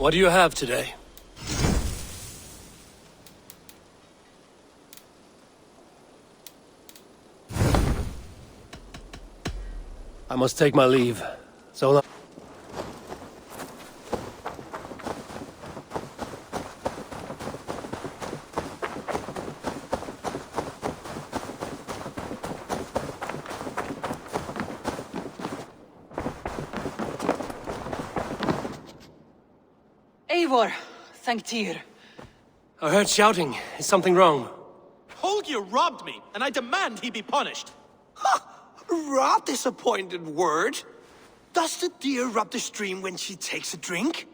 What do you have today? I must take my leave. So long. Eivor, thank Tyr. I heard shouting. Is something wrong? Holger robbed me, and I demand he be punished. Rot disappointed word. Does the deer rub the stream when she takes a drink?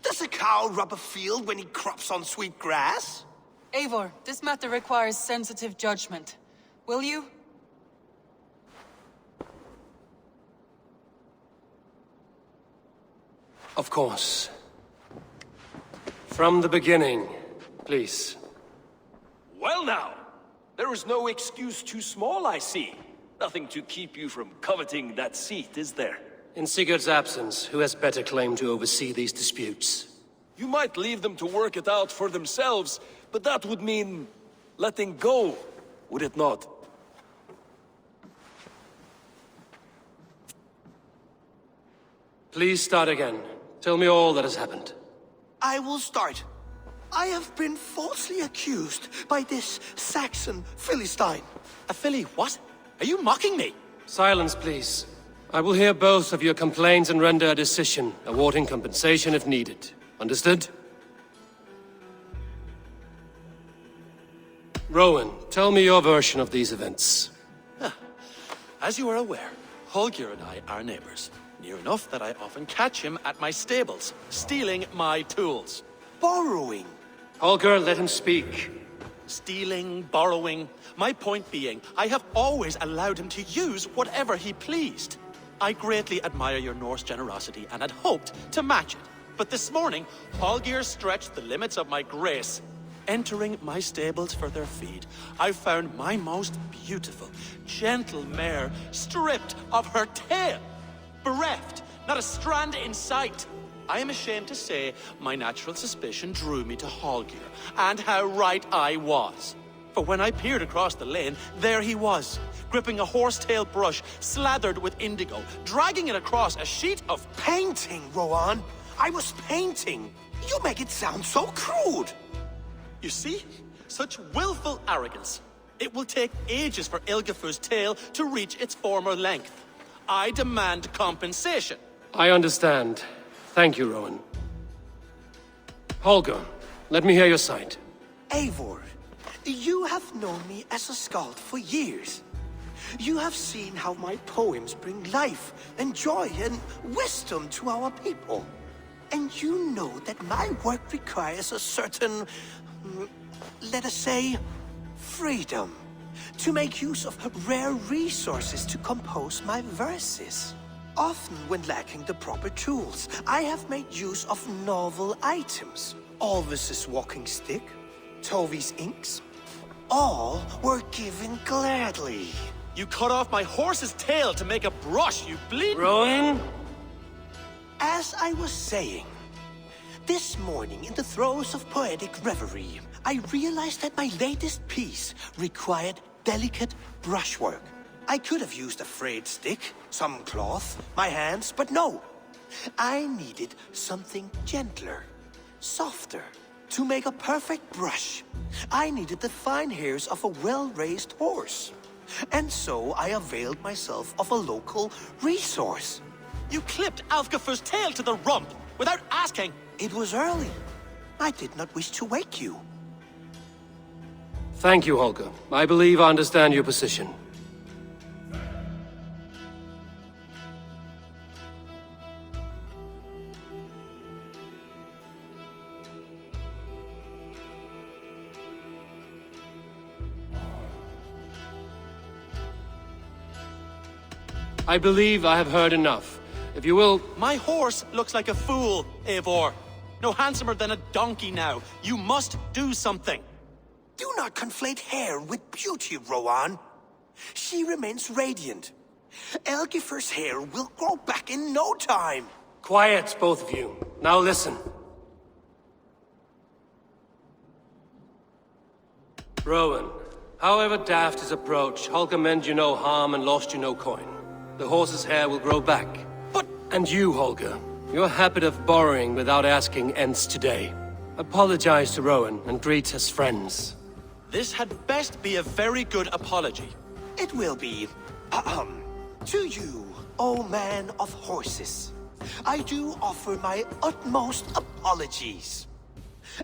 Does a cow rub a field when he crops on sweet grass? Eivor, this matter requires sensitive judgment. Will you? Of course. From the beginning, please. Well now, there is no excuse too small, I see. Nothing to keep you from coveting that seat, is there? In Sigurd's absence, who has better claim to oversee these disputes? You might leave them to work it out for themselves, but that would mean letting go, would it not? Please start again. Tell me all that has happened. I will start. I have been falsely accused by this Saxon Philistine. A filly what? Are you mocking me? Silence, please. I will hear both of your complaints and render a decision, awarding compensation if needed. Understood? Rowan, tell me your version of these events. As you are aware, Holger and I are neighbors. Near enough that I often catch him at my stables, stealing my tools. Borrowing. Holger, let him speak. Stealing, borrowing. My point being, I have always allowed him to use whatever he pleased. I greatly admire your Norse generosity and had hoped to match it. But this morning, Holger stretched the limits of my grace. Entering my stables for their feed, I found my most beautiful, gentle mare stripped of her tail. Bereft, not a strand in sight. I am ashamed to say my natural suspicion drew me to Holger, and how right I was. For when I peered across the lane, there he was, gripping a horsetail brush slathered with indigo, dragging it across a sheet of Painting, Rowan. I was painting. You make it sound so crude. You see? Such willful arrogance. It will take ages for Ilgafur's tail to reach its former length. I demand compensation. I understand. Thank you, Rowan. Holger, let me hear your side. Eivor, you have known me as a skald for years. You have seen how my poems bring life and joy and wisdom to our people. And you know that my work requires a certain, let us say, freedom to make use of rare resources to compose my verses. Often when lacking the proper tools, I have made use of novel items. Alvis's walking stick, Tovi's inks, all were given gladly. You cut off my horse's tail to make a brush, you bleed. Rowan? As I was saying, this morning in the throes of poetic reverie, I realized that my latest piece required delicate brushwork. I could have used a frayed stick, some cloth, my hands, but no. I needed something gentler, softer. To make a perfect brush, I needed the fine hairs of a well-raised horse. And so I availed myself of a local resource. You clipped Alfgafur's tail to the rump without asking. It was early. I did not wish to wake you. Thank you, Holger. I believe I understand your position. I believe I have heard enough. If you will... My horse looks like a fool, Eivor. No handsomer than a donkey now. You must do something. Do not conflate hair with beauty, Rowan. She remains radiant. Elgifur's hair will grow back in no time. Quiet, both of you. Now listen. Rowan, however daft his approach, Holger meant you no harm and lost you no coin. The horse's hair will grow back. But And you, Holger, your habit of borrowing without asking ends today. Apologize to Rowan and greet as friends. this had best be a very good apology. It will be. To you, O man of horses, I do offer my utmost apologies.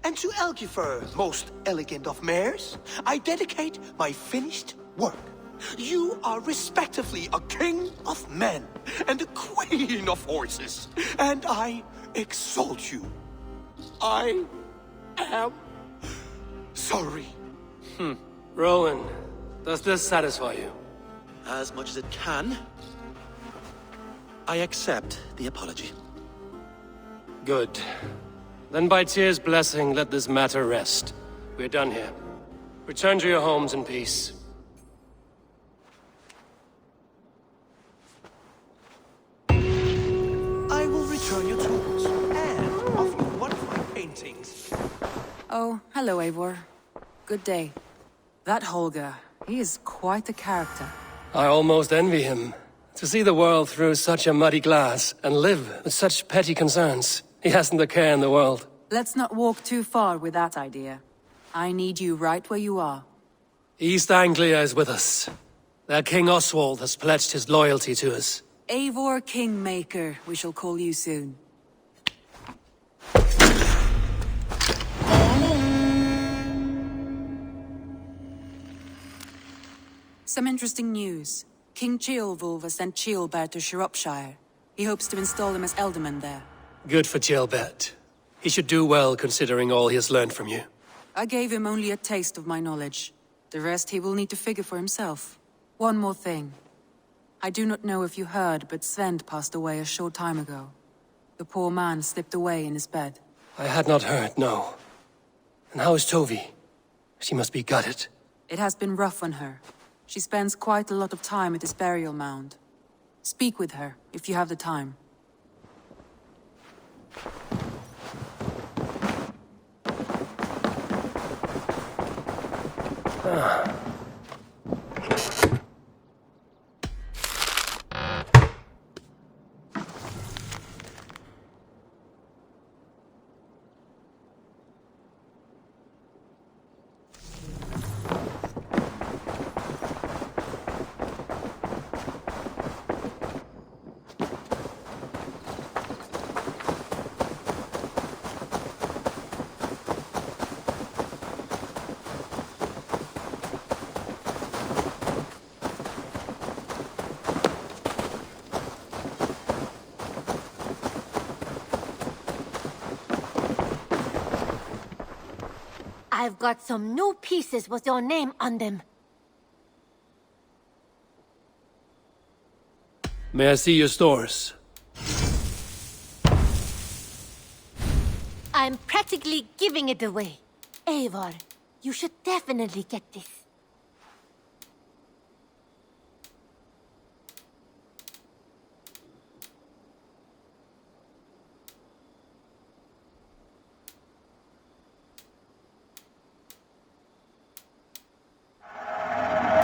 And to Elgifer, most elegant of mares, I dedicate my finished work. You are respectively a king of men and a queen of horses, and I exalt you. I am sorry. Rowan, does this satisfy you? As much as it can, I accept the apology. Good. Then by Tyr's blessing, let this matter rest. We're done here. Return to your homes in peace. I will return your tools and offer you one of my paintings. Oh, hello, Eivor. Good day. That Holger, he is quite the character. I almost envy him. To see the world through such a muddy glass and live with such petty concerns. He hasn't a care in the world. Let's not walk too far with that idea. I need you right where you are. East Anglia is with us. Their King Oswald has pledged his loyalty to us. Eivor Kingmaker, we shall call you soon. Some interesting news. King Ceolwulf has sent Ceolbert to Shropshire. He hopes to install him as Elderman there. Good for Ceolbert. He should do well considering all he has learned from you. I gave him only a taste of my knowledge. The rest he will need to figure for himself. One more thing. I do not know if you heard, but Svend passed away a short time ago. The poor man slipped away in his bed. I had not heard, no. And how is Tovi? She must be gutted. It has been rough on her. She spends quite a lot of time at his burial mound. Speak with her, if you have the time. I've got some new pieces with your name on them. May I see your stores? I'm practically giving it away. Eivor, you should definitely get this.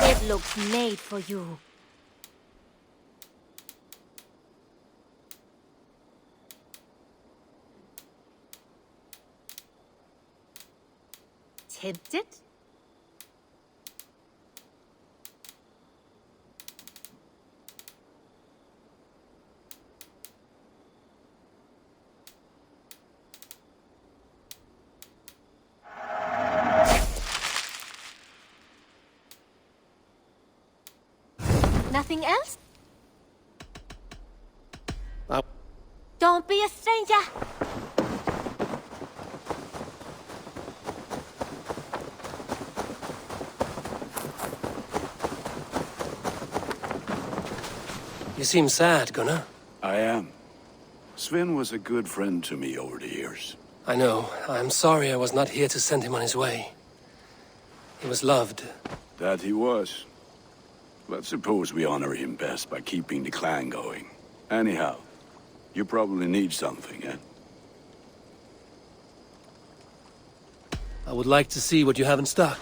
It looks made for you. Tempted? Nothing else? Don't be a stranger. You seem sad, Gunnar. I am. Sven was a good friend to me over the years. I know. I'm sorry I was not here to send him on his way. He was loved. That he was. But suppose we honor him best by keeping the clan going. Anyhow, you probably need something, eh? I would like to see what you have in stock.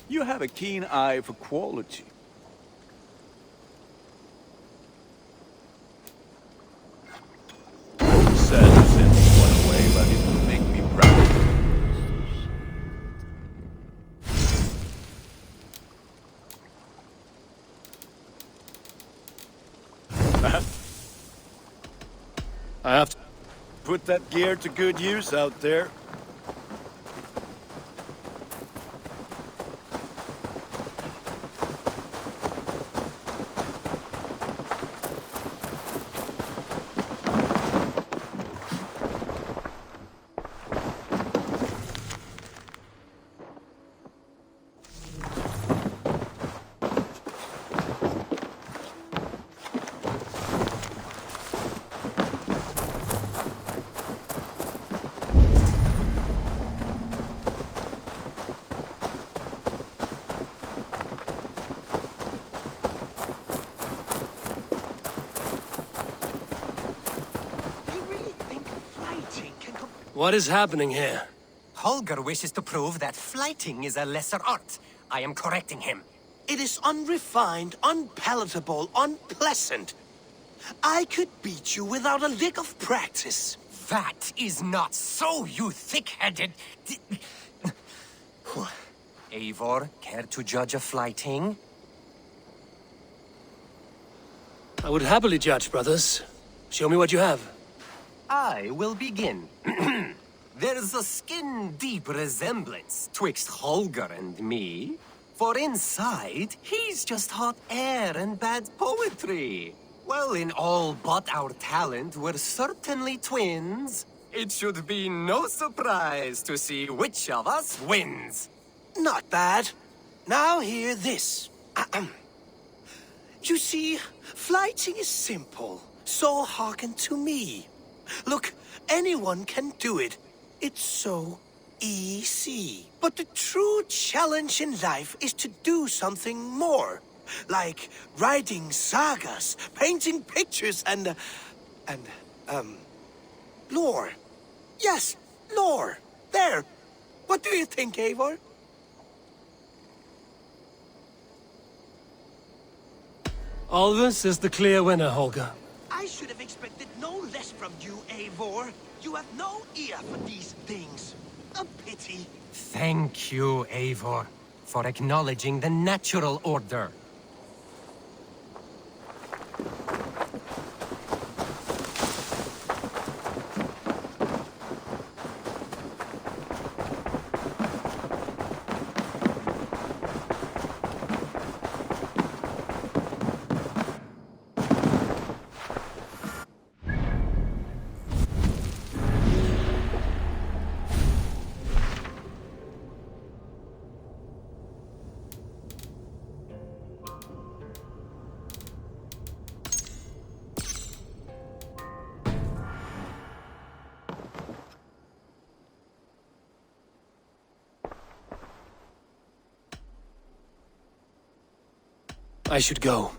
You have a keen eye for quality. Sad to send this one away, but it will make me proud. I have to... Put that gear to good use out there. You really think fighting can come... What is happening here? Holger wishes to prove that flighting is a lesser art. I am correcting him. It is unrefined, unpalatable, unpleasant. I could beat you without a lick of practice. That is not so, you thick-headed... Eivor, care to judge a flighting? I would happily judge, brothers. Show me what you have. I will begin. There's a skin-deep resemblance twixt Holger and me. For inside, he's just hot air and bad poetry. Well, in all but our talent, we're certainly twins. It should be no surprise to see which of us wins. Not bad. Now hear this. You see, flighting is simple, so hearken to me. Look, anyone can do it. It's so easy. But the true challenge in life is to do something more. Like writing sagas, painting pictures, and lore. Yes, lore. There. What do you think, Eivor? Alvis is the clear winner, Holger. I should have expected no less from you, Eivor. You have no ear for these things. A pity. Thank you, Eivor, for acknowledging the natural order. I should go.